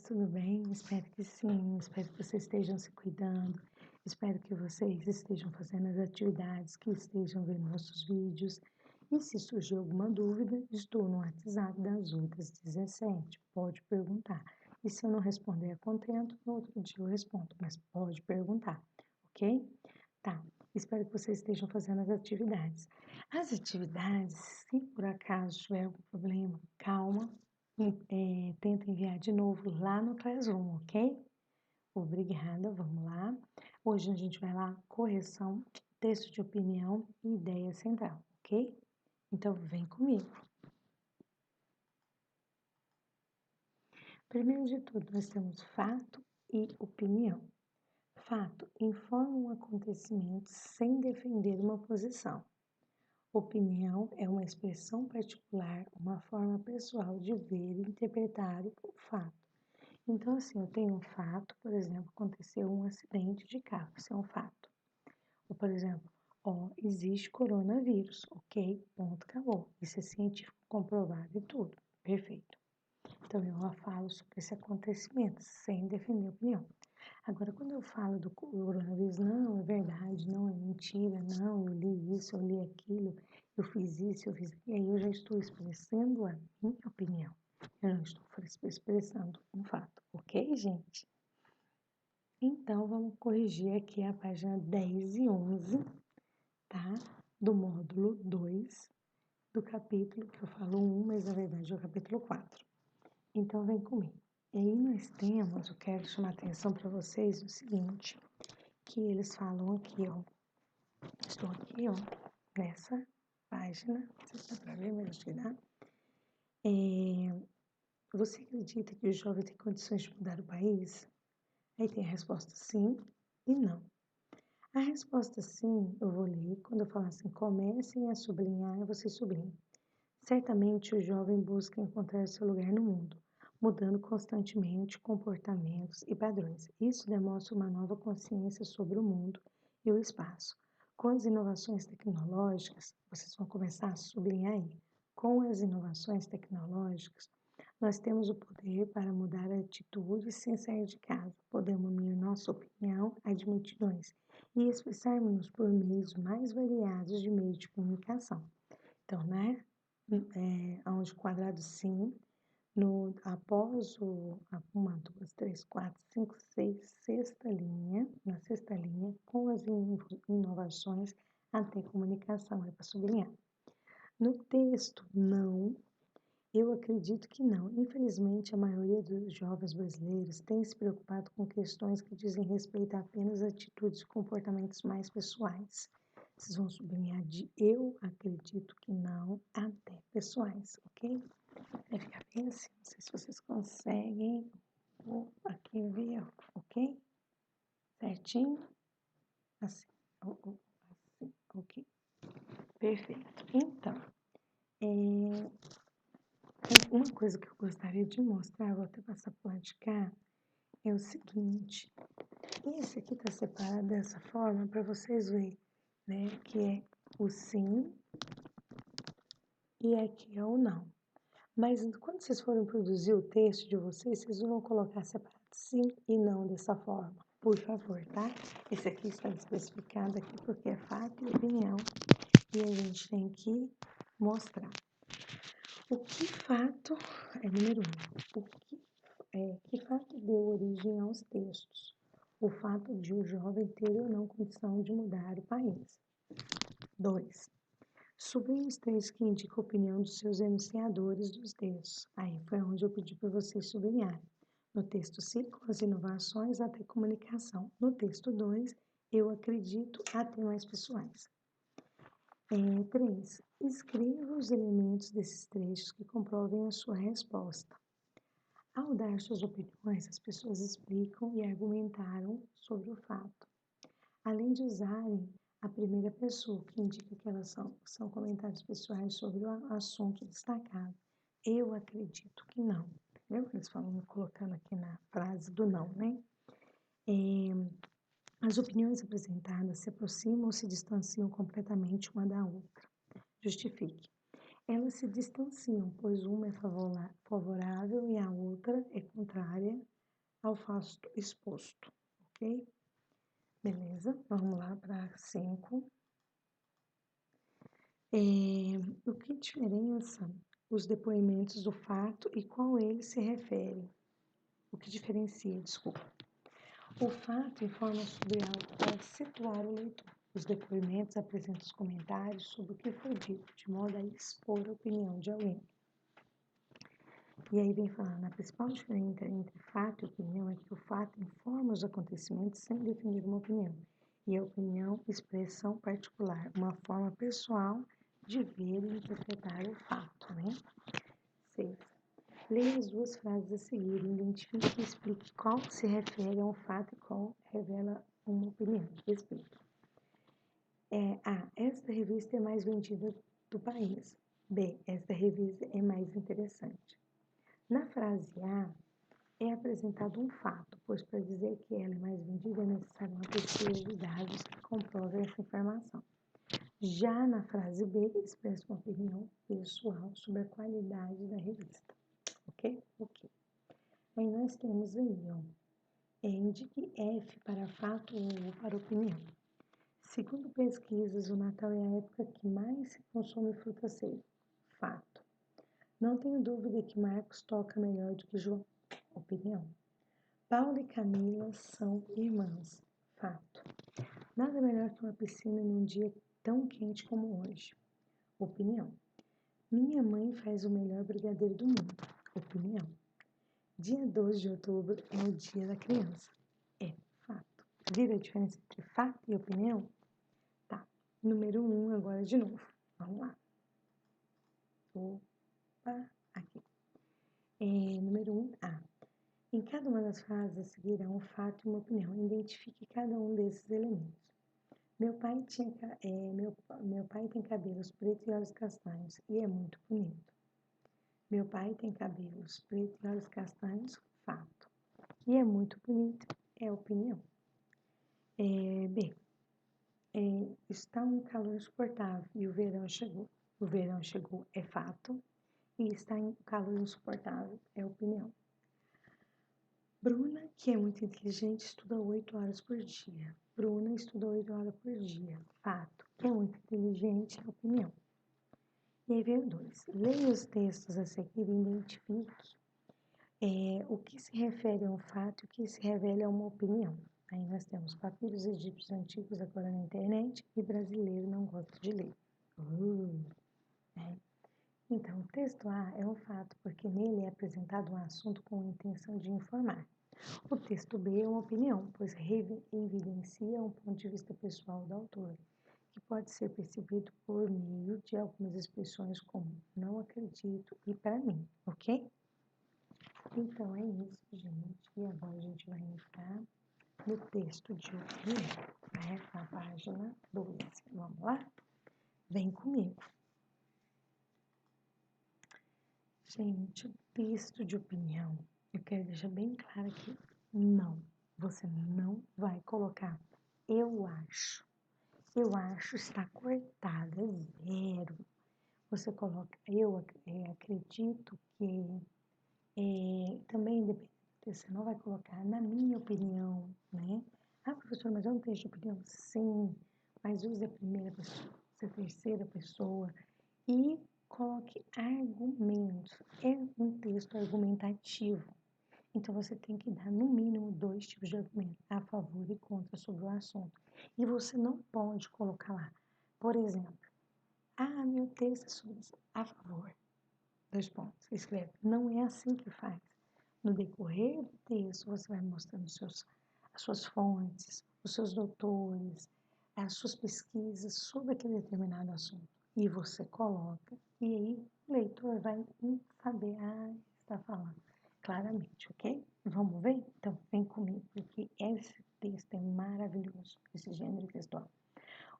tudo bem? Espero que sim, espero que vocês estejam se cuidando, espero que vocês estejam fazendo as atividades, que estejam vendo nossos vídeos. E se surgir alguma dúvida, estou no WhatsApp das outras 17, pode perguntar. E se eu não responder a contento, no outro dia eu respondo, mas pode perguntar, ok? Tá, espero que vocês estejam fazendo as atividades. As atividades, se por acaso tiver algum problema, calma, tenta enviar de novo lá no Classroom, ok? Obrigada, vamos lá. Hoje a gente vai lá, correção, texto de opinião e ideia central, ok? Então, vem comigo. Primeiro de tudo, nós temos fato e opinião. Fato informa um acontecimento sem defender uma posição. Opinião é uma expressão particular, uma forma pessoal de ver e interpretar o fato. Então, assim, eu tenho um fato, por exemplo, aconteceu um acidente de carro, isso é um fato. Ou, por exemplo, existe coronavírus, ok? Ponto, acabou. Isso é científico comprovado e tudo, perfeito. Então, eu falo sobre esse acontecimento, sem defender opinião. Agora, quando eu falo do coronavírus, não, é verdade, não, é mentira, não, eu li isso, eu li aquilo, eu fiz isso, eu fiz aquilo, aí eu já estou expressando a minha opinião. Eu não estou expressando um fato, ok, gente? Então, vamos corrigir aqui a página 10 e 11, tá? Do módulo 2, do capítulo, que eu falo 1, mas na verdade é o capítulo 4. Então, vem comigo. E aí nós temos, eu quero chamar a atenção para vocês o seguinte, que eles falam aqui, ó. Estou aqui, ó, nessa página, não sei se dá para ver, mas acho que dá. Você acredita que o jovem tem condições de mudar o país? Aí tem a resposta sim e não. A resposta sim, eu vou ler, quando eu falar assim, comecem a sublinhar, você sublinha. Certamente o jovem busca encontrar seu lugar no mundo, mudando constantemente comportamentos e padrões. Isso demonstra uma nova consciência sobre o mundo e o espaço. Com as inovações tecnológicas, vocês vão começar a sublinhar aí. Com as inovações tecnológicas, nós temos o poder para mudar atitudes sem sair de casa. Podemos unir nossa opinião a de multidões e expressarmos-nos por meios mais variados de meios de comunicação. Então, né? Onde o quadrado sim, após uma, duas, três, quatro, cinco, seis, sexta linha, na sexta linha, com as inovações, até comunicação, é para sublinhar. No texto, não, eu acredito que não. Infelizmente, a maioria dos jovens brasileiros tem se preocupado com questões que dizem respeito a apenas atitudes e comportamentos mais pessoais. Vocês vão sublinhar de eu acredito que não, até pessoais, ok? Vai ficar bem assim, não sei se vocês conseguem. Vou aqui ver, ok? Certinho? Assim, assim, ok? Perfeito. Então, uma coisa que eu gostaria de mostrar, vou até passar para de cá, é o seguinte. Esse aqui está separado dessa forma para vocês verem, né? Que é o sim e aqui é o não. Mas quando vocês forem produzir o texto de vocês, vocês vão colocar separado sim e não dessa forma, por favor, tá? Esse aqui está especificado aqui porque é fato e opinião e a gente tem que mostrar. O que fato é número 1. Que fato deu origem aos textos? O fato de o jovem ter ou não condição de mudar o país. 2. Sublinhe os trechos que indicam a opinião dos seus enunciadores dos textos. Aí foi onde eu pedi para vocês sublinharem. No texto 5, as inovações até comunicação. No texto 2, eu acredito até mais pessoais. 3. Escreva os elementos desses trechos que comprovem a sua resposta. Ao dar suas opiniões, as pessoas explicam e argumentaram sobre o fato, além de usarem a primeira pessoa, que indica que elas são comentários pessoais sobre o assunto destacado. Eu acredito que não. Entendeu? Eles falam colocando aqui na frase do não, né? As opiniões apresentadas se aproximam ou se distanciam completamente uma da outra. Justifique. Elas se distanciam, pois uma é favorável e a outra é contrária ao fato exposto, ok? Beleza, vamos lá para 5. O que diferença os depoimentos do fato e qual ele se refere? O que diferencia, desculpa. O fato informa sobre algo para situar o leitor. Os depoimentos apresentam os comentários sobre o que foi dito, de modo a expor a opinião de alguém. E aí vem falando, a principal diferença entre fato e opinião é que o fato informa os acontecimentos sem definir uma opinião, e a opinião, expressão particular, uma forma pessoal de ver e interpretar o fato, né? 6. Leia as duas frases a seguir e identifique e explique qual se refere a um fato e qual revela uma opinião. Explique. A. Esta revista é mais vendida do país. B. Esta revista é mais interessante. Na frase A, é apresentado um fato, pois para dizer que ela é mais vendida é necessário uma pesquisa de dados que comprove essa informação. Já na frase B, expressa uma opinião pessoal sobre a qualidade da revista. Ok? Ok. Aí nós temos aí, ó, indique F para fato ou U para opinião. Segundo pesquisas, o Natal é a época que mais se consome fruta seca. Fato. Não tenho dúvida que Marcos toca melhor do que João. Opinião. Paula e Camila são irmãs. Fato. Nada melhor que uma piscina num dia tão quente como hoje. Opinião. Minha mãe faz o melhor brigadeiro do mundo. Opinião. Dia 12 de outubro é o dia da criança. É fato. Vira a diferença entre fato e opinião? Tá. Número 1 agora de novo. Vamos lá. Opa, aqui. Número 1, A. Em cada uma das frases a seguir há um fato e uma opinião. Identifique cada um desses elementos. Meu pai tem cabelos pretos e olhos castanhos e é muito bonito. Meu pai tem cabelos pretos e olhos castanhos, fato. E é muito bonito, é opinião. B. Está um calor insuportável e o verão chegou. O verão chegou, é fato. E está um calor insuportável, é opinião. Bruna, que é muito inteligente, estuda 8 horas por dia. Bruna estuda 8 horas por dia. Fato. Que é muito inteligente, é opinião. E aí vem o 2. Leia os textos a seguir e identifique o que se refere a um fato e o que se revela a uma opinião. Aí nós temos papiros egípcios antigos agora na internet e brasileiro não gosta de ler. Né? Então, o texto A é um fato porque nele é apresentado um assunto com a intenção de informar. O texto B é uma opinião, pois evidencia um ponto de vista pessoal do autor, que pode ser percebido por meio de algumas expressões como não acredito e para mim, ok? Então é isso, gente. E agora a gente vai entrar no texto de opinião, né? Na página 12. Vamos lá? Vem comigo. Gente, o texto de opinião, eu quero deixar bem claro aqui, não, você não vai colocar eu acho. Eu acho está cortada, zero. Você coloca eu acredito que, também você não vai colocar na minha opinião, né? Ah, professor, mas é um texto de opinião? Sim, mas use a primeira pessoa, a terceira pessoa e coloque argumentos. É um texto argumentativo. Então, você tem que dar, no mínimo, 2 tipos de argumento, a favor e contra sobre o assunto. E você não pode colocar lá, por exemplo, meu texto é sobre a favor. 2 pontos. Escreve. Não é assim que faz. No decorrer do texto, você vai mostrando as suas fontes, os seus doutores, as suas pesquisas sobre aquele determinado assunto. E você coloca, e aí o leitor vai saber, está falando claramente, ok? Vamos ver? Então, vem comigo, porque esse texto é maravilhoso, esse gênero textual.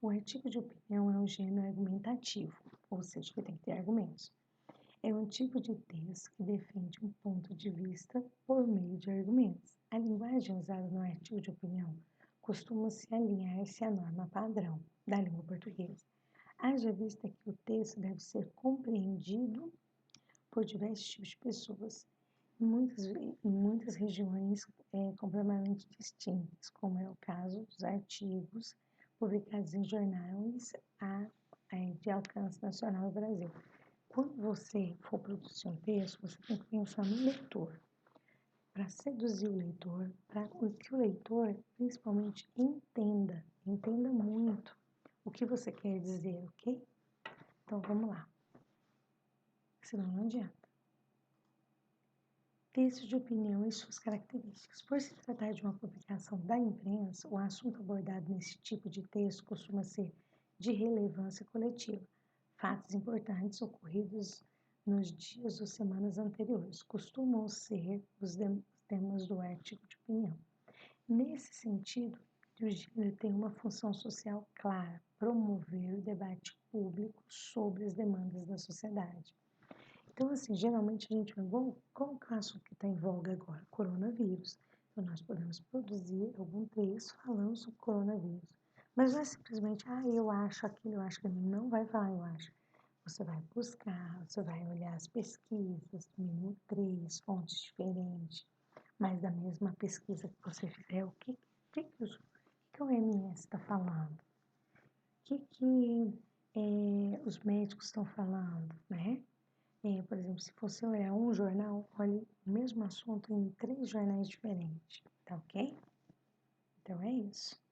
O artigo de opinião é um gênero argumentativo, ou seja, que tem que ter argumentos. É um tipo de texto que defende um ponto de vista por meio de argumentos. A linguagem usada no artigo de opinião costuma se alinhar-se à norma padrão da língua portuguesa. Haja vista que o texto deve ser compreendido por diversos tipos de pessoas. Em muitas regiões completamente distintas, como é o caso dos artigos publicados em jornais de alcance nacional no Brasil. Quando você for produzir um texto, você tem que pensar no leitor, para seduzir o leitor, para que o leitor, principalmente, entenda muito o que você quer dizer, ok? Então, vamos lá. Senão não adianta. Texto de opinião e suas características. Por se tratar de uma publicação da imprensa, o assunto abordado nesse tipo de texto costuma ser de relevância coletiva, fatos importantes ocorridos nos dias ou semanas anteriores, costumam ser os temas do artigo de opinião. Nesse sentido, o gênero tem uma função social clara, promover o debate público sobre as demandas da sociedade. Então, assim, geralmente a gente vai, bom, qual que é o assunto que está em voga agora? Coronavírus. Então, nós podemos produzir algum texto falando sobre coronavírus. Mas não é simplesmente, eu acho aquilo, eu acho que não vai falar, eu acho. Você vai buscar, você vai olhar as pesquisas, mínimo 3 fontes diferentes, mas da mesma pesquisa que você fizer, o que o OMS está falando? O que os médicos estão falando, né? Por exemplo, se você olhar um jornal, olhe o mesmo assunto em 3 jornais diferentes, tá ok? Então é isso.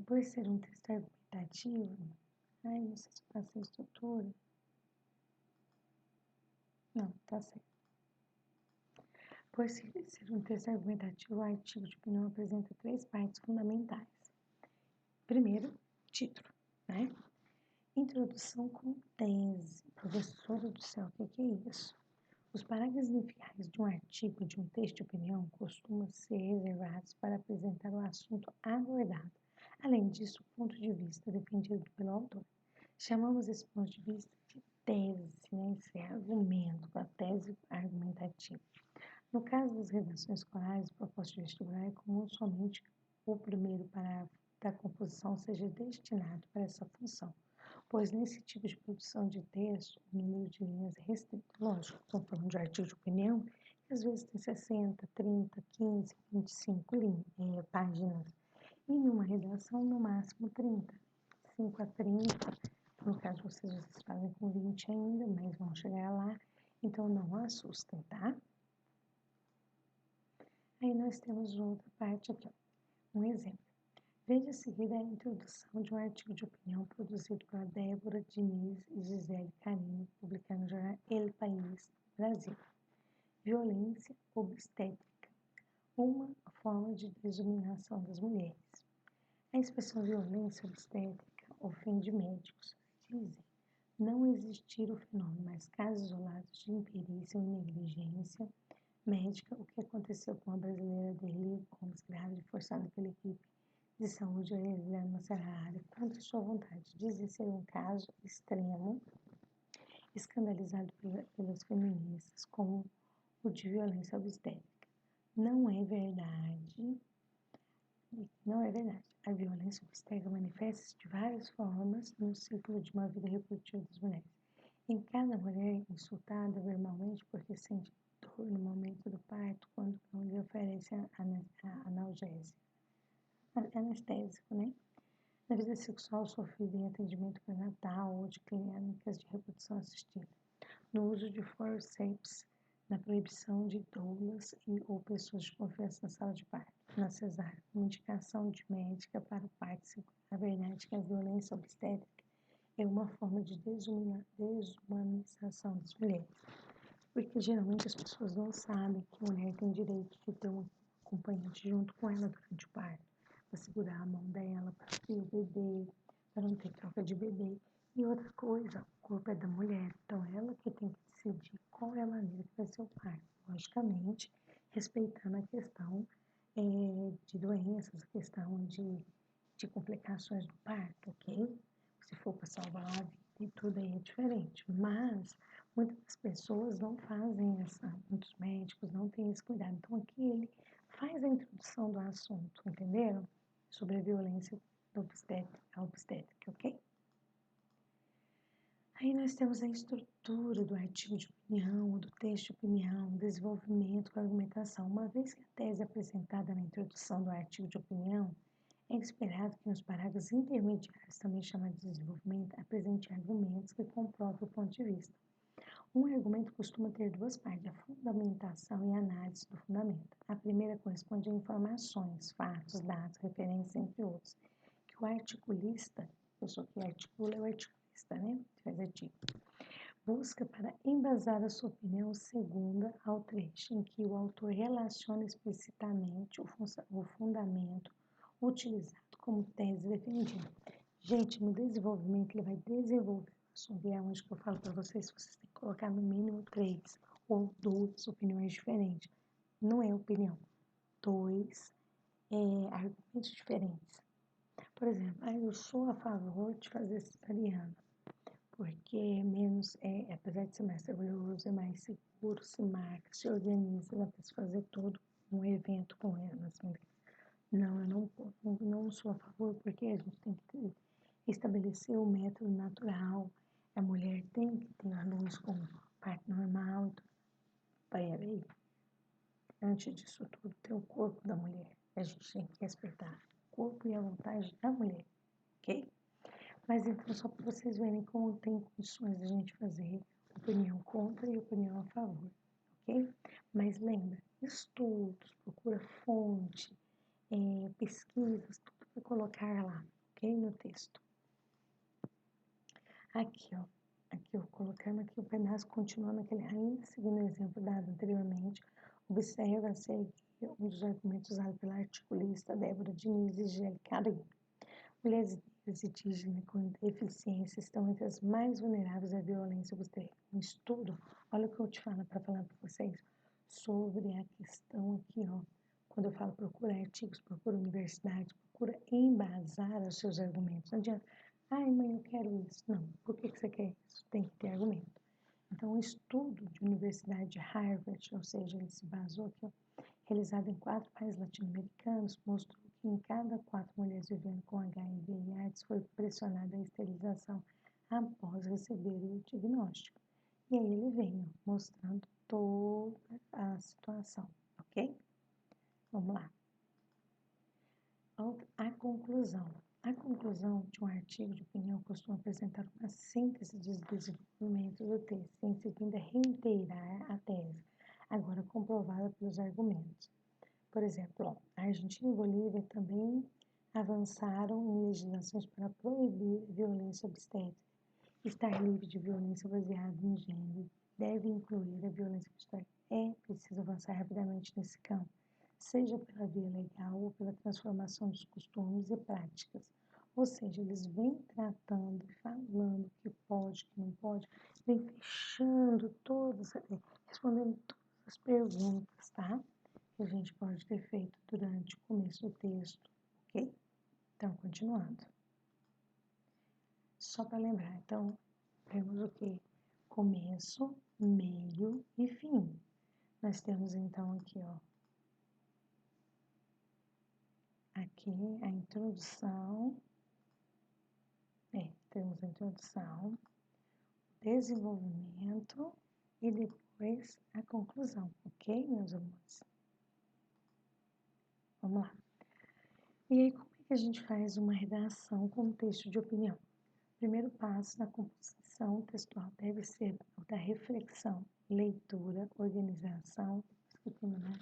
Por ser um texto argumentativo, não sei se passa a estrutura. Não, tá certo. Por ser um texto argumentativo, o artigo de opinião apresenta 3 partes fundamentais. Primeiro, título, né? Introdução com tese. Professora do céu, o que é isso? Os parágrafos iniciais de um artigo de um texto de opinião costumam ser reservados para apresentar o assunto abordado. Além disso, o ponto de vista defendido pelo autor. Chamamos esse ponto de vista de tese, né? Esse argumento, a tese argumentativa. No caso das redações escolares, proposta de vestibular é comum somente o primeiro parágrafo da composição seja destinado para essa função, pois nesse tipo de produção de texto, o número de linhas é restrito. Lógico, estamos falando de artigo de opinião, que às vezes tem 60, 30, 15, 25 páginas, e numa redação, no máximo 30, 5 a 30, no caso vocês fazem com 20 ainda, mas vão chegar lá, então não assustem, tá? Aí nós temos outra parte aqui, um exemplo. Veja a seguir a introdução de um artigo de opinião produzido pela Débora Diniz e Gisele Carino, publicado no jornal El País, Brasil. Violência obstétrica, uma forma de desumanização das mulheres. A expressão violência obstétrica ofende médicos. Dizem não existir o fenômeno, mas casos isolados de imperícia ou negligência médica, o que aconteceu com a brasileira Derli Gomes, grávida e forçada pela equipe de saúde na área contra sua vontade. Dizem ser um caso extremo, escandalizado pelas feministas como o de violência obstétrica. Não é verdade. Não é verdade. A violência obstétrica manifesta-se de várias formas no ciclo de uma vida reprodutiva das mulheres. Em cada mulher insultada verbalmente porque sente dor no momento do parto, quando não lhe oferece anestésico, né? Na vida sexual sofrida em atendimento pré-natal ou de clínicas de reprodução assistida. No uso de forceps, na proibição de doulas ou pessoas de confiança na sala de parto. Na cesárea, uma indicação de médica para o parto seguro. A verdade é que a violência obstétrica é uma forma de desumanização das mulheres. Porque geralmente as pessoas não sabem que a mulher tem direito de ter um acompanhante junto com ela durante o parto, para segurar a mão dela, para ter o bebê, para não ter troca de bebê. E outra coisa, o corpo é da mulher, então ela que tem que decidir qual é a maneira que vai ser o parto. Logicamente, respeitando a questão de doenças, a questão de complicações do parto, ok? Se for para salvar a vida e tudo aí é diferente. Mas muitas pessoas não fazem muitos médicos não têm esse cuidado. Então aqui ele faz a introdução do assunto, entenderam? Sobre a violência obstétrica, ok? Aí nós temos a estrutura do artigo de opinião, do texto de opinião, desenvolvimento com argumentação. Uma vez que a tese é apresentada na introdução do artigo de opinião, é esperado que nos parágrafos intermediários, também chamados de desenvolvimento, apresente argumentos que comprovem o ponto de vista. Um argumento costuma ter duas partes, a fundamentação e a análise do fundamento. A primeira corresponde a informações, fatos, dados, referências, entre outros, que o articulista, a pessoa que articula é o articulista, né? Faz artigo. Busca para embasar a sua opinião segunda ao trecho em que o autor relaciona explicitamente o fundamento utilizado como tese defendida. Gente, no desenvolvimento, ele vai desenvolver o assunto. E é onde que eu falo para vocês que vocês têm que colocar no mínimo 3 ou 2 opiniões diferentes. Não é opinião, 2 argumentos diferentes. Por exemplo, eu sou a favor de fazer cesariana, porque é menos, apesar de ser mais trabalhoso, é mais seguro, se marca, se organiza, dá para se fazer todo um evento com ela. Assim. Não, eu não sou a favor, porque a gente tem que estabelecer o método natural. A mulher tem que ter a luz como parte normal. Peraí, antes disso tudo, tem o corpo da mulher. A gente tem que respeitar o corpo e a vontade da mulher, ok? Mas então, só para vocês verem como tem condições de a gente fazer opinião contra e opinião a favor, ok? Mas lembra, estudos, procura fonte, pesquisas, tudo para colocar lá, ok? No texto. Aqui, ó. Aqui eu colocando aqui o pedaço, continuando aquele, ainda seguindo o exemplo dado anteriormente, observa a seguir um dos argumentos usados pela articulista Débora Diniz e Gélica. Mulheres negras e indígenas com deficiência estão entre as mais vulneráveis à violência obstétrica. Um estudo, olha o que eu te falo para falar para vocês sobre a questão aqui, ó. Quando eu falo procura artigos, procura universidade, procura embasar os seus argumentos. Não adianta, ai mãe, eu quero isso. Não, por que você quer isso? Tem que ter argumento. Então, um estudo de universidade de Harvard, ou seja, ele se basou aqui, ó, realizado em 4 países latino-americanos, mostrou que em cada 4 mulheres vivendo com HIV e AIDS foi pressionada a esterilização após receber o diagnóstico. E aí ele vem mostrando toda a situação, ok? Vamos lá. A conclusão. A conclusão de um artigo de opinião costuma apresentar uma síntese dos desenvolvimentos do texto, em seguida reiterar a tese, agora comprovada pelos argumentos. Por exemplo, a Argentina e Bolívia também avançaram em legislações para proibir violência obstétrica. Estar livre de violência baseada em gênero deve incluir a violência obstétrica. É preciso avançar rapidamente nesse campo, seja pela via legal ou pela transformação dos costumes e práticas. Ou seja, eles vêm tratando, falando o que pode, o que não pode, vem fechando todas, respondendo todas as perguntas, tá? Que a gente pode ter feito durante o começo do texto, ok? Então, continuando. Só para lembrar, então, temos o que? Começo, meio e fim. Nós temos, então, aqui, ó. Aqui a introdução. Temos a introdução, desenvolvimento e depois a conclusão, ok, meus amores? Vamos lá. E aí, como é que a gente faz uma redação com texto de opinião? O primeiro passo na composição textual deve ser o da reflexão, leitura, organização,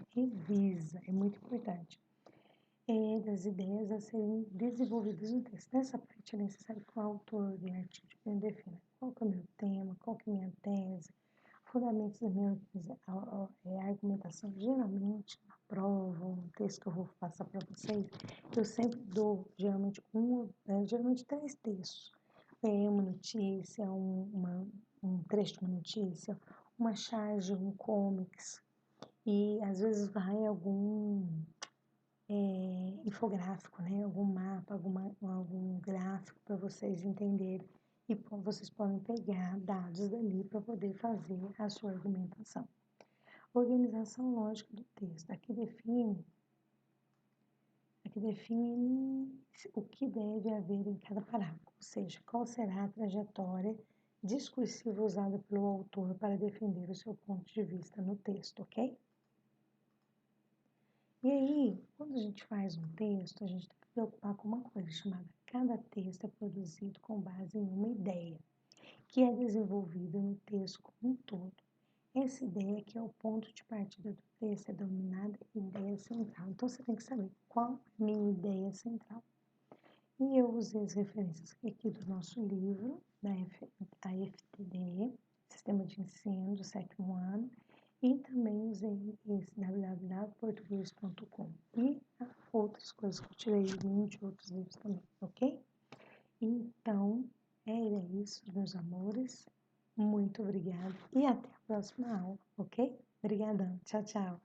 revisa, é muito importante. Das ideias a serem desenvolvidas no texto. Nessa parte é necessário que o autor de artigo de opinião defina qual que é o meu tema, qual que é a minha tese, fundamentos da minha argumentação. Geralmente, na prova, um texto que eu vou passar para vocês, eu sempre dou, geralmente, geralmente 3 textos. Uma notícia, um trecho de uma notícia, uma charge, um comics, e às vezes vai algum infográfico, né? Algum mapa, algum gráfico para vocês entenderem. E vocês podem pegar dados dali para poder fazer a sua argumentação. Organização lógica do texto. Aqui define o que deve haver em cada parágrafo, ou seja, qual será a trajetória discursiva usada pelo autor para defender o seu ponto de vista no texto, ok? E aí, quando a gente faz um texto, a gente tem que preocupar com uma coisa chamada: cada texto é produzido com base em uma ideia, que é desenvolvida no texto como um todo. Essa ideia, que é o ponto de partida do texto, é denominada ideia central. Então, você tem que saber qual é a minha ideia central. E eu usei as referências aqui do nosso livro, da AFTD, Sistema de Ensino do 7º ano, e também usei esse www.português.com e outras coisas que eu tirei de outros livros também, ok? Então, era isso, meus amores. Muito obrigada e até a próxima aula, ok? Obrigadão. Tchau, tchau.